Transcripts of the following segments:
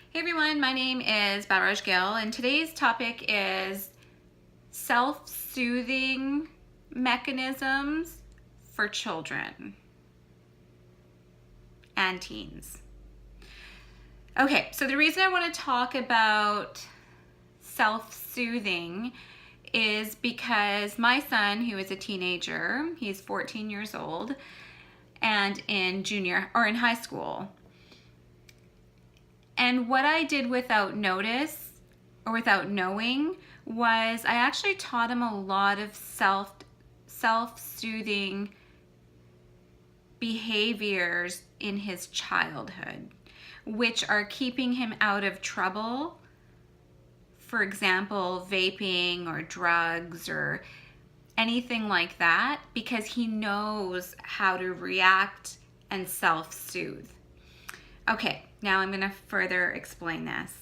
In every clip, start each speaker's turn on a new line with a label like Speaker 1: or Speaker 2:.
Speaker 1: Hey everyone, my name is Balraj Gill, and today's topic is self-soothing mechanisms for children and teens. Okay, so the reason I want to talk about self-soothing is because my son, who is a teenager, he's 14 years old and in high school. And what I did without notice or without knowing was I actually taught him a lot of self-soothing behaviors in his childhood, which are keeping him out of trouble. For example, vaping or drugs or anything like that, because he knows how to react and self-soothe. Okay, now I'm going to further explain this.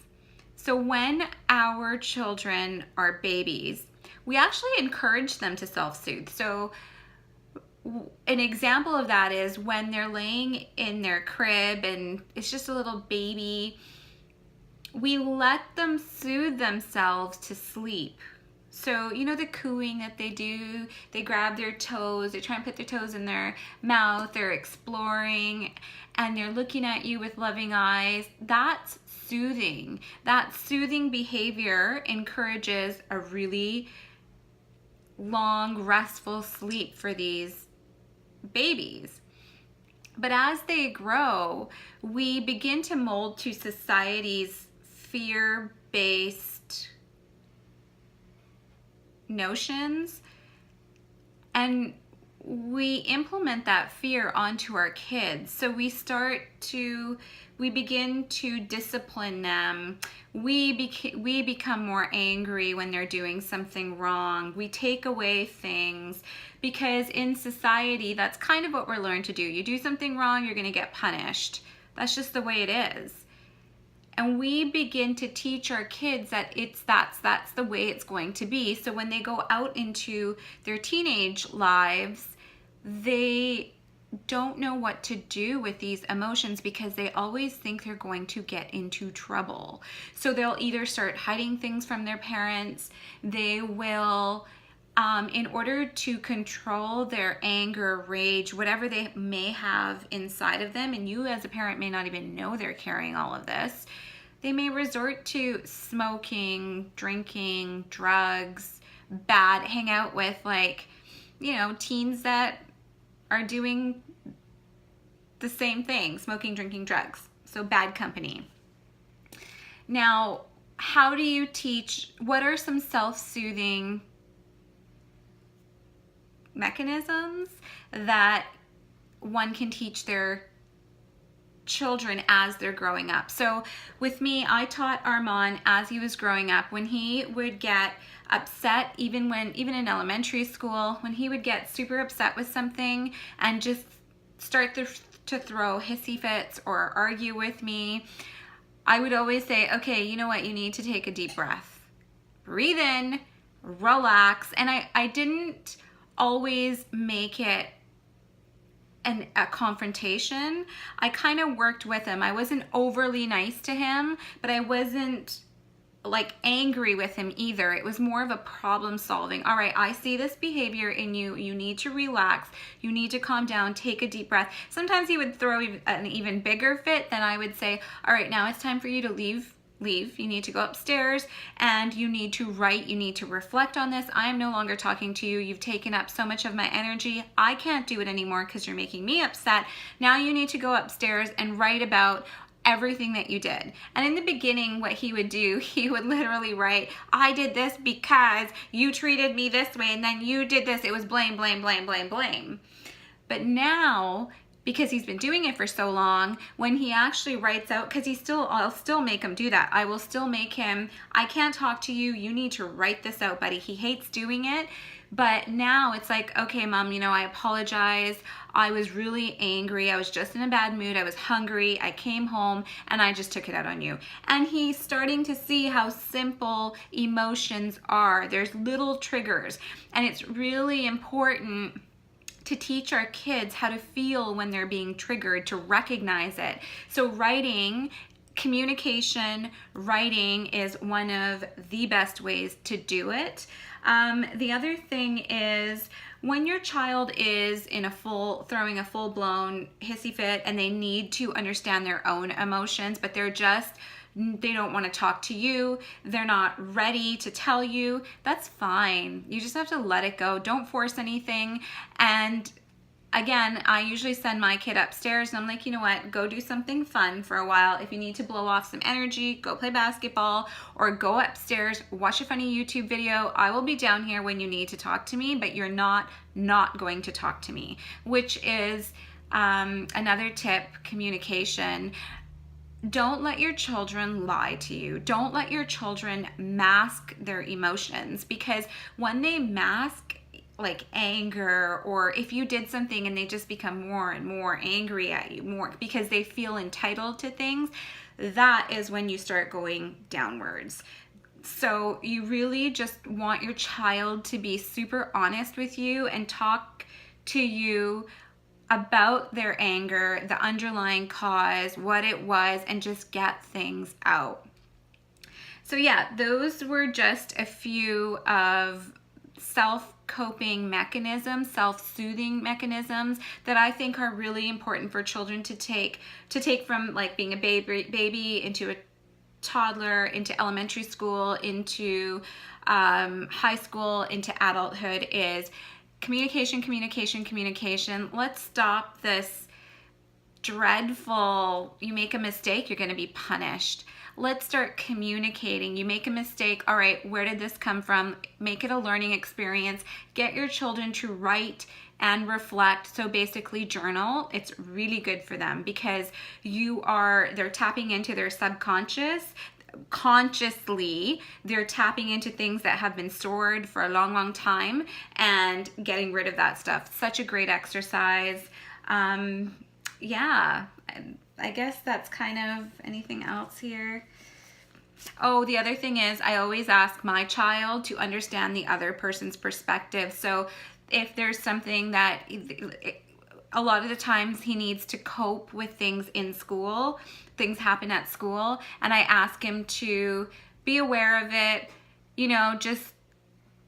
Speaker 1: So when our children are babies, we actually encourage them to self-soothe. So an example of that is when they're laying in their crib and it's just a little baby, we let them soothe themselves to sleep. So, you know the cooing that they do, they grab their toes, they try and put their toes in their mouth, they're exploring, and they're looking at you with loving eyes. That's soothing. That soothing behavior encourages a really long, restful sleep for these babies. But as they grow, we begin to mold to society's fear-based notions, and we implement that fear onto our kids. So we begin to discipline them. We become more angry when they're doing something wrong. We take away things because in society, that's kind of what we're learned to do. You do something wrong, you're going to get punished. That's just the way it is. And we begin to teach our kids that that's the way it's going to be. So when they go out into their teenage lives, they don't know what to do with these emotions because they always think they're going to get into trouble. So they'll either start hiding things from their parents, they will, in order to control their anger, rage, whatever they may have inside of them, and you as a parent may not even know they're carrying all of this, they may resort to smoking, drinking, drugs, hang out with teens that are doing the same thing, smoking, drinking, drugs. So bad company. Now, how do you teach, what are some self-soothing mechanisms that one can teach their children as they're growing up? So with me, I taught Armand as he was growing up, when he would get upset, even in elementary school, when he would get super upset with something and just start to throw hissy fits or argue with me, I would always say, okay, you know what, you need to take a deep breath, breathe in, relax. And I didn't always make it a confrontation. I kind of worked with him. I wasn't overly nice to him, but I wasn't like angry with him either. It was more of a problem solving. All right, I see this behavior in you. You need to relax. You need to calm down, take a deep breath. Sometimes he would throw an even bigger fit. Then I would say, all right, now it's time for you to leave. You need to go upstairs and you need to write. You need to reflect on this. I am no longer talking to you. You've taken up so much of my energy. I can't do it anymore because you're making me upset. Now you need to go upstairs and write about everything that you did. And in the beginning, what he would do, he would literally write, I did this because you treated me this way and then you did this. It was blame, blame, blame, blame, blame. But now, because he's been doing it for so long, when he actually writes out, because I'll still make him do that. I will still make him, I can't talk to you. You need to write this out, buddy. He hates doing it. But now it's like, okay, Mom, I apologize. I was really angry. I was just in a bad mood. I was hungry. I came home and I just took it out on you. And he's starting to see how simple emotions are. There's little triggers. And it's really important to teach our kids how to feel when they're being triggered, to recognize it. So writing communication, writing is one of the best ways to do it. The other thing is when your child is in throwing a full-blown hissy fit and they need to understand their own emotions, but they don't want to talk to you, they're not ready to tell you, that's fine. You just have to let it go. Don't force anything. And again, I usually send my kid upstairs and I'm like, you know what, go do something fun for a while. If you need to blow off some energy, go play basketball or go upstairs, watch a funny YouTube video. I will be down here when you need to talk to me, but you're not going to talk to me, which is another tip, communication. Don't let your children lie to you. Don't let your children mask their emotions, because when they mask like anger, or if you did something and they just become more and more angry at you, more because they feel entitled to things, that is when you start going downwards. So you really just want your child to be super honest with you and talk to you about their anger, the underlying cause, what it was, and just get things out. So yeah, those were just a few of self-coping mechanisms, self-soothing mechanisms that I think are really important for children to take from like being a baby into a toddler, into elementary school, into high school, into adulthood, is communication, communication, communication. Let's stop this dreadful, you make a mistake, you're going to be punished. Let's start communicating. You make a mistake, all right, where did this come from? Make it a learning experience. Get your children to write and reflect. So basically journal. It's really good for them because they're tapping into their subconscious. Consciously, they're tapping into things that have been stored for a long time and getting rid of that stuff. Such a great exercise. Yeah, I guess that's kind of anything else here. Oh, the other thing is I always ask my child to understand the other person's perspective. So if there's something that a lot of the times he needs to cope with things in school, things happen at school, and I ask him to be aware of it, you know, just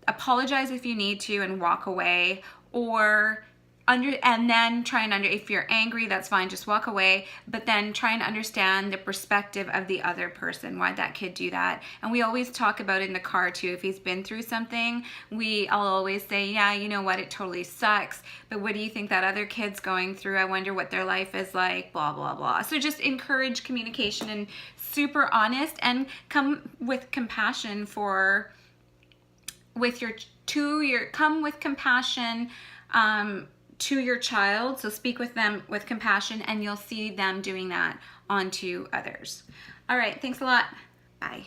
Speaker 1: apologize if you need to and walk away, or if you're angry, that's fine, just walk away, but then try and understand the perspective of the other person, why that kid do that. And we always talk about it in the car too. If he's been through something, I'll always say, yeah, you know what, it totally sucks, but what do you think that other kid's going through? I wonder what their life is like, blah, blah, blah. So just encourage communication and super honest, and come with compassion come with compassion to your child. So speak with them with compassion, and you'll see them doing that onto others. All right, thanks a lot. Bye.